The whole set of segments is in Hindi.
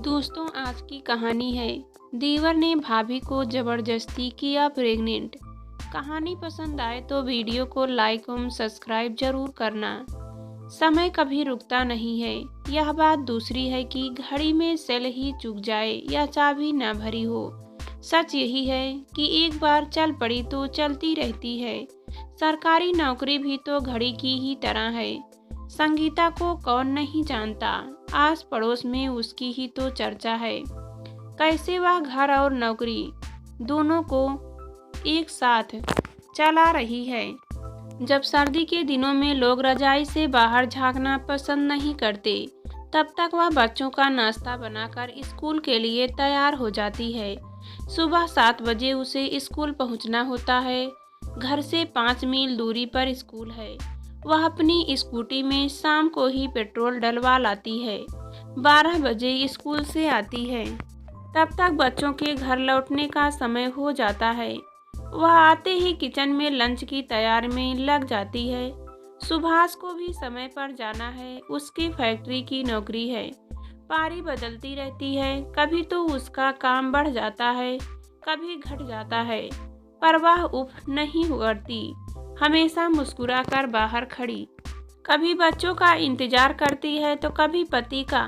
दोस्तों, आज की कहानी है देवर ने भाभी को जबरदस्ती किया प्रेग्नेंट। कहानी पसंद आए तो वीडियो को लाइक और सब्सक्राइब जरूर करना। समय कभी रुकता नहीं है। यह बात दूसरी है कि घड़ी में सेल ही चूक जाए या चाबी न भरी हो। सच यही है कि एक बार चल पड़ी तो चलती रहती है। सरकारी नौकरी भी तो घड़ी की ही तरह है। संगीता को कौन नहीं जानता, आस पड़ोस में उसकी ही तो चर्चा है। कैसे वह घर और नौकरी दोनों को एक साथ चला रही है। जब सर्दी के दिनों में लोग रजाई से बाहर झांकना पसंद नहीं करते, तब तक वह बच्चों का नाश्ता बनाकर स्कूल के लिए तैयार हो जाती है। सुबह 7 बजे उसे स्कूल पहुंचना होता है। घर से 5 मील दूरी पर स्कूल है। वह अपनी स्कूटी में शाम को ही पेट्रोल डलवा लाती है। 12 बजे स्कूल से आती है। तब तक बच्चों के घर लौटने का समय हो जाता है। वह आते ही किचन में लंच की तैयारी में लग जाती है। सुभाष को भी समय पर जाना है। उसकी फैक्ट्री की नौकरी है। पारी बदलती रहती है। कभी तो उसका काम बढ़ जाता है, कभी घट जाता है, पर वह उफ नहीं करती। हमेशा मुस्कुरा कर बाहर खड़ी। कभी बच्चों का इंतजार करती है तो कभी पति का।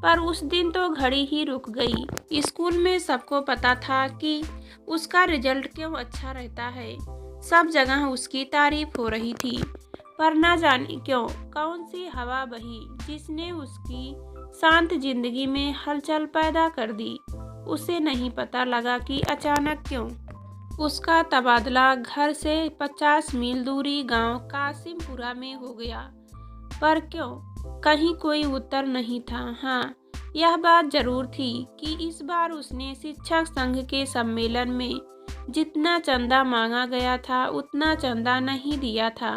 पर उस दिन तो घड़ी ही रुक गई। स्कूल में सबको पता था कि उसका रिजल्ट क्यों अच्छा रहता है। सब जगह उसकी तारीफ हो रही थी। पर न जाने क्यों कौन सी हवा बही जिसने उसकी शांत जिंदगी में हलचल पैदा कर दी। उसे नहीं पता लगा कि अचानक क्यों उसका तबादला घर से 50 मील दूरी गांव कासिमपुरा में हो गया। पर क्यों? कहीं कोई उत्तर नहीं था। हाँ, यह बात जरूर थी कि इस बार उसने शिक्षक संघ के सम्मेलन में जितना चंदा मांगा गया था उतना चंदा नहीं दिया था।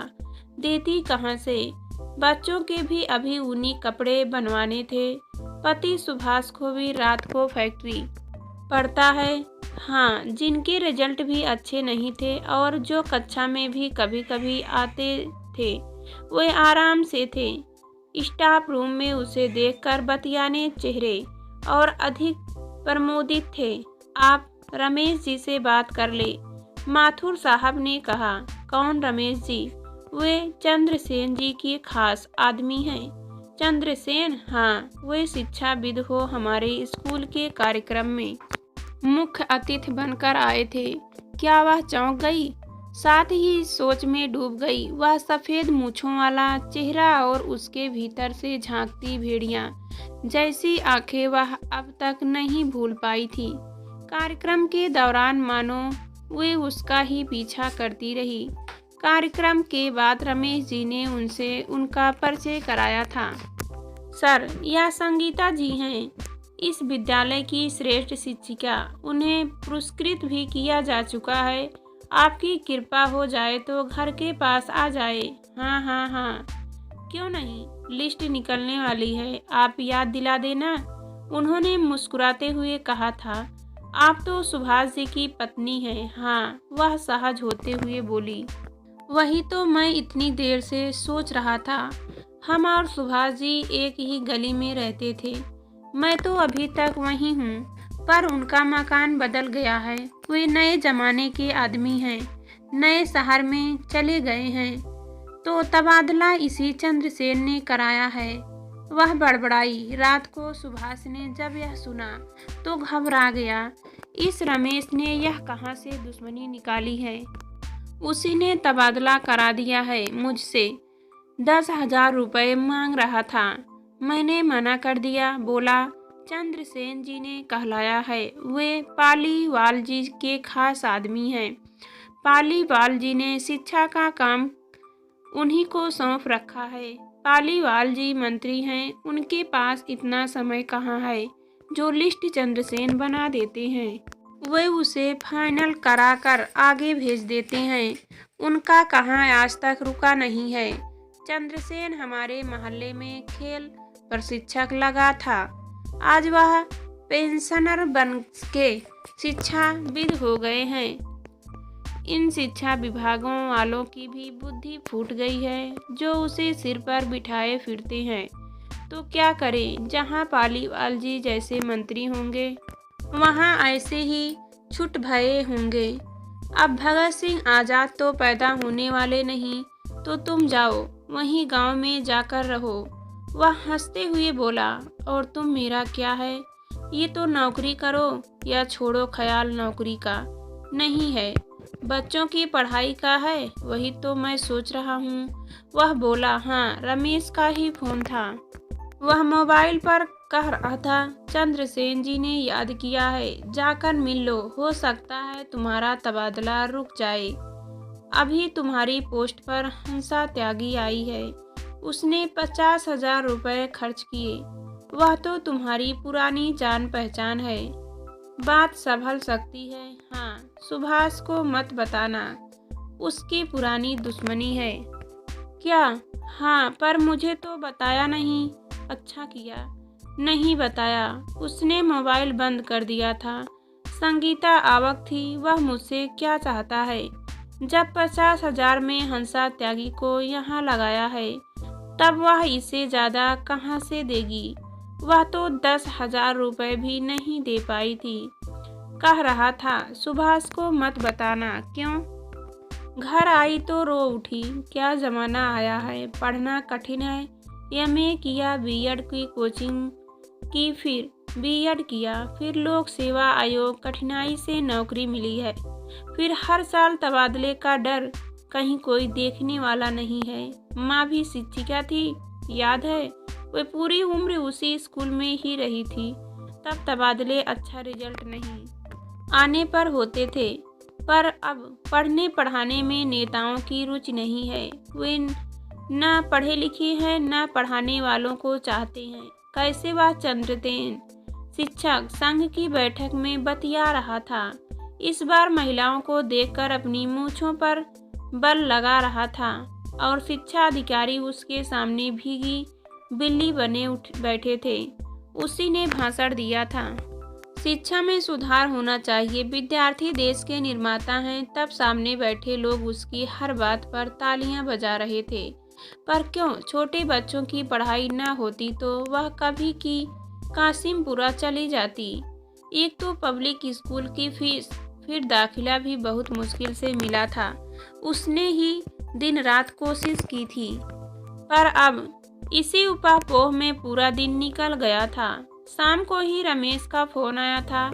देती कहाँ से? बच्चों के भी अभी ऊनी कपड़े बनवाने थे। पति सुभाष को भी रात को फैक्ट्री पढ़ता है। हाँ, जिनके रिजल्ट भी अच्छे नहीं थे और जो कक्षा में भी कभी कभी आते थे, वे आराम से थे। स्टाफ रूम में उसे देखकर बतियाने चेहरे और अधिक प्रमोदित थे। आप रमेश जी से बात कर ले, माथुर साहब ने कहा। कौन रमेश जी? वे चंद्रसेन जी के खास आदमी हैं। चंद्रसेन? हाँ, वे शिक्षाविद हो हमारे स्कूल के कार्यक्रम में मुख्य अतिथि बनकर आए थे। क्या वह चौंक गई? साथ ही सोच में डूब गई। वह सफेद मूंछों वाला चेहरा और उसके भीतर से झांकती भेड़िया जैसी आंखें वह अब तक नहीं भूल पाई थी। कार्यक्रम के दौरान मानो वे उसका ही पीछा करती रही। कार्यक्रम के बाद रमेश जी ने उनसे उनका परिचय कराया था। सर, यह संगीता जी हैं, इस विद्यालय की श्रेष्ठ शिक्षिका। उन्हें पुरस्कृत भी किया जा चुका है। आपकी कृपा हो जाए तो घर के पास आ जाए। हाँ हाँ हाँ, क्यों नहीं, लिस्ट निकलने वाली है, आप याद दिला देना। उन्होंने मुस्कुराते हुए कहा था। आप तो सुभाष जी की पत्नी हैं। हाँ, वह सहज होते हुए बोली। वही तो मैं इतनी देर से सोच रहा था। हम और सुभाष जी एक ही गली में रहते थे। मैं तो अभी तक वहीं हूँ, पर उनका मकान बदल गया है। वे नए जमाने के आदमी हैं, नए शहर में चले गए हैं। तो तबादला इसी चंद्रसेन ने कराया है। वह बड़बड़ाई। रात को सुभाष ने जब यह सुना तो घबरा गया। इस रमेश ने यह कहाँ से दुश्मनी निकाली है? उसी ने तबादला करा दिया है मुझसे। 10,000 रुपये मांग रहा था। मैंने मना कर दिया। बोला, चंद्रसेन जी ने कहलाया है। वे पालीवाल जी के खास आदमी हैं। पालीवाल जी ने शिक्षा का काम उन्हीं को सौंप रखा है। पालीवाल जी मंत्री हैं, उनके पास इतना समय कहाँ है जो लिस्ट चंद्रसेन बना देते हैं। वे उसे फाइनल करा कर आगे भेज देते हैं। उनका कहाँ आज तक रुका नहीं है। चंद्रसेन हमारे मोहल्ले में खेल प्रशिक्षक लगा था। आज वह पेंशनर बन के शिक्षाविद हो गए हैं। इन शिक्षा विभागों वालों की भी बुद्धि फूट गई है, जो उसे सिर पर बिठाए फिरते हैं। तो क्या करें, जहाँ पालीवाल जी जैसे मंत्री होंगे वहाँ ऐसे ही छुट भये होंगे। अब भगत सिंह आज़ाद तो पैदा होने वाले नहीं, तो तुम जाओ वहीं गांव में जाकर रहो। वह हंसते हुए बोला, और तुम मेरा क्या है, ये तो नौकरी करो या छोड़ो, ख्याल नौकरी का नहीं है, बच्चों की पढ़ाई का है, वही तो मैं सोच रहा हूँ। वह बोला, हाँ रमेश का ही फोन था। वह मोबाइल पर कह रहा था, चंद्रसेन जी ने याद किया है, जाकर मिल लो, हो सकता है तुम्हारा तबादला रुक जाए। अभी तुम्हारी पोस्ट पर हंसा त्यागी आई है, उसने 50,000 रुपये खर्च किए। वह तो तुम्हारी पुरानी जान पहचान है, बात संभल सकती है। हाँ, सुभाष को मत बताना, उसकी पुरानी दुश्मनी है। क्या? हाँ, पर मुझे तो बताया नहीं। अच्छा किया नहीं बताया, उसने मोबाइल बंद कर दिया था। संगीता आवक थी, वह मुझसे क्या चाहता है? जब 50,000 में हंसा त्यागी को यहाँ लगाया है, तब वह इससे ज़्यादा कहाँ से देगी? वह तो 10,000 रुपये भी नहीं दे पाई थी। कह रहा था, सुभाष को मत बताना। क्यों? घर आई तो रो उठी। क्या ज़माना आया है, पढ़ना कठिन है। एमए किया, बीएड की कोचिंग की, फिर बीएड किया, फिर लोक सेवा आयोग, कठिनाई से नौकरी मिली है, फिर हर साल तबादले का डर, कहीं कोई देखने वाला नहीं है। माँ भी शिक्षिका थी, याद है, वे पूरी उम्र उसी स्कूल में ही रही थी, तब तबादले अच्छा रिजल्ट नहीं आने पर होते थे। पर अब पढ़ने पढ़ाने में नेताओं की रुचि नहीं है, वे न पढ़े लिखे हैं, न पढ़ाने वालों को चाहते हैं। कैसे वह चंद्रसेन शिक्षक संघ की बैठक में बतिया रहा था, इस बार महिलाओं को देखकर अपनी मूंछों पर बल लगा रहा था, और शिक्षा अधिकारी उसके सामने भीगी बिल्ली बने बैठे थे। उसी ने भाषण दिया था, शिक्षा में सुधार होना चाहिए, विद्यार्थी देश के निर्माता हैं। तब सामने बैठे लोग उसकी हर बात पर तालियां बजा रहे थे। पर क्यों? छोटे बच्चों की पढ़ाई न होती तो वह कभी की कासिमपुरा चली जाती। एक तो पब्लिक स्कूल की फीस, फिर दाखिला भी बहुत मुश्किल से मिला था। उसने ही दिन रात कोशिश की थी, पर अब इसी उपापोह में पूरा दिन निकल गया था। शाम को ही रमेश का फोन आया था,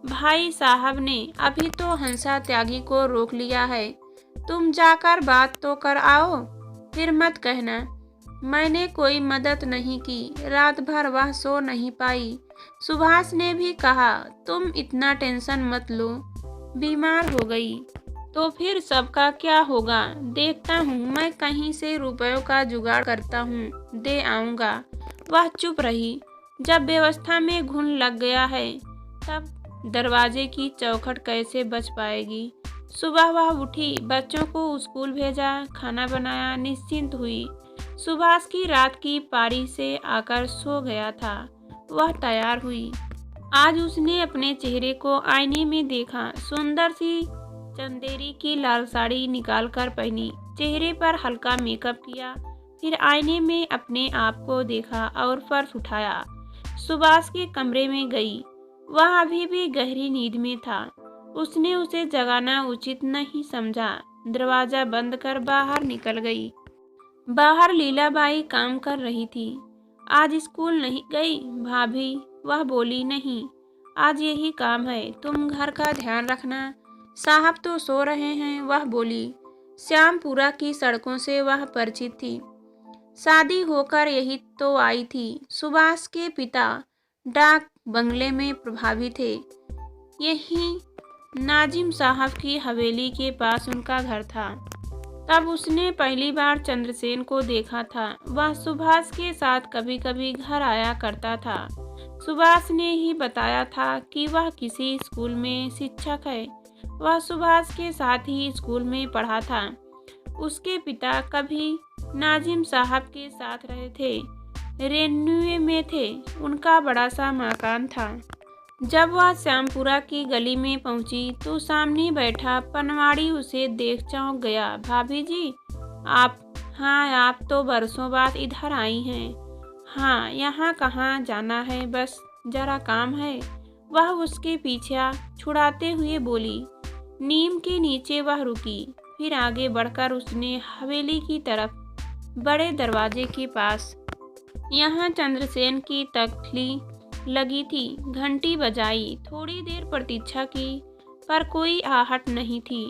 भाई साहब ने अभी तो हंसा त्यागी को रोक लिया है, तुम जाकर बात तो कर आओ, फिर मत कहना मैंने कोई मदद नहीं की। रात भर वह सो नहीं पाई। सुभाष ने भी कहा, तुम इतना टेंशन मत लो, बीमार हो गई तो फिर सबका क्या होगा, देखता हूँ, मैं कहीं से रुपयों का जुगाड़ करता हूँ, दे आऊँगा। वह चुप रही। जब व्यवस्था में घुन लग गया है, तब दरवाजे की चौखट कैसे बच पाएगी। सुबह वह उठी, बच्चों को स्कूल भेजा, खाना बनाया, निश्चिंत हुई। सुभाष की रात की पारी से आकर सो गया था। वह तैयार हुई। आज उसने अपने चेहरे को आईने में देखा। सुंदर सी चंदेरी की लाल साड़ी निकालकर पहनी, चेहरे पर हल्का मेकअप किया, फिर आईने में अपने आप को देखा और फर्श उठाया। सुभाष के कमरे में गई। वह अभी भी गहरी नींद में था। उसने उसे जगाना उचित नहीं समझा। दरवाजा बंद कर बाहर निकल गई। बाहर लीलाबाई काम कर रही थी। आज स्कूल नहीं गई भाभी? वह बोली, नहीं, आज यही काम है, तुम घर का ध्यान रखना, साहब तो सो रहे हैं। वह बोली। श्यामपुरा की सड़कों से वह परिचित थी, शादी होकर यही तो आई थी। सुभाष के पिता डाक बंगले में प्रभावी थे। यही नाजिम साहब की हवेली के पास उनका घर था। तब उसने पहली बार चंद्रसेन को देखा था। वह सुभाष के साथ कभी कभी घर आया करता था। सुभाष ने ही बताया था कि वह किसी स्कूल में शिक्षक है। वह सुभाष के साथ ही स्कूल में पढ़ा था। उसके पिता कभी नाजिम साहब के साथ रहे थे, रेन्युए में थे। उनका बड़ा सा मकान था। जब वह श्यामपुरा की गली में पहुंची तो सामने बैठा पनवाड़ी उसे देख चौंक गया। भाभी जी, आप? हाँ, आप तो बरसों बाद इधर आई हैं। हाँ, यहाँ कहाँ जाना है, बस जरा काम है। वह उसके पीछा छुड़ाते हुए बोली। नीम के नीचे वह रुकी, फिर आगे बढ़कर उसने हवेली की तरफ बड़े दरवाजे के पास यहाँ चंद्रसेन की तख्ती लगी थी, घंटी बजाई, थोड़ी देर प्रतीक्षा की, पर कोई आहट नहीं थी।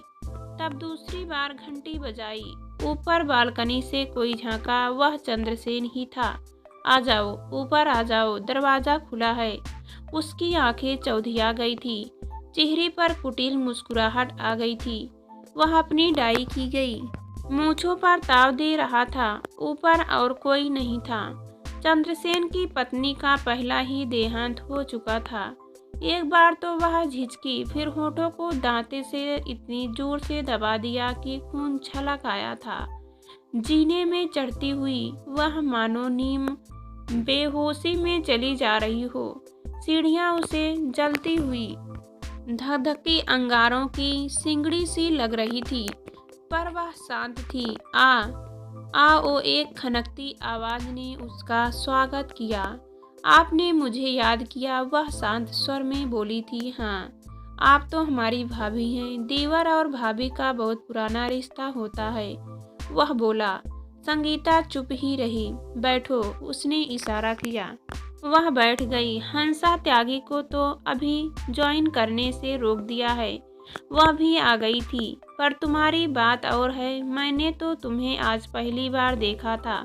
तब दूसरी बार घंटी बजाई, ऊपर बालकनी से कोई झांका, वह चंद्रसेन ही था। आ जाओ, ऊपर आ जाओ, दरवाजा खुला है। उसकी आंखें चौधिया गई थी, चेहरे पर कुटिल मुस्कुराहट आ गई थी। वह अपनी डाई की गई मूंछों पर ताव दे रहा था। ऊपर और कोई नहीं था। चंद्रसेन की पत्नी का पहला ही देहांत हो चुका था। एक बार तो वह झिझकी, फिर होठों को दांते से इतनी जोर से दबा दिया कि खून छलक आया था। जीने में चढ़ती हुई वह मानो नीम बेहोशी में चली जा रही हो। सीढ़ियां उसे जलती हुई धधकी अंगारों की सिंगड़ी सी लग रही थी, पर वह शांत थी। आ ओ, एक खनकती आवाज ने उसका स्वागत किया। आपने मुझे याद किया, वह शांत स्वर में बोली थी। हाँ, आप तो हमारी भाभी हैं। देवर और भाभी का बहुत पुराना रिश्ता होता है, वह बोला। संगीता चुप ही रही। बैठो, उसने इशारा किया। वह बैठ गई। हंसा त्यागी को तो अभी ज्वाइन करने से रोक दिया है, वह भी आ गई थी। पर तुम्हारी बात और है, मैंने तो तुम्हें आज पहली बार देखा था,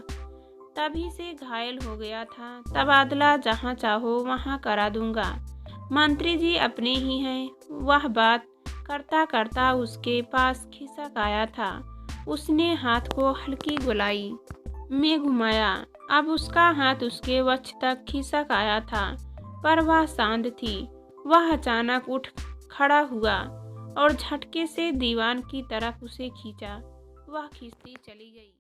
तभी से घायल हो गया था। तबादला जहाँ चाहो वहाँ करा दूंगा, मंत्री जी अपने ही हैं। वह बात करता करता उसके पास खिसक आया था। उसने हाथ को हल्की गोलाई में घुमाया। अब उसका हाथ उसके वक्ष तक खिसक आया था, पर वह शांत थी। वह अचानक उठ खड़ा हुआ और झटके से दीवान की तरफ उसे खींचा। वह खींचती चली गई।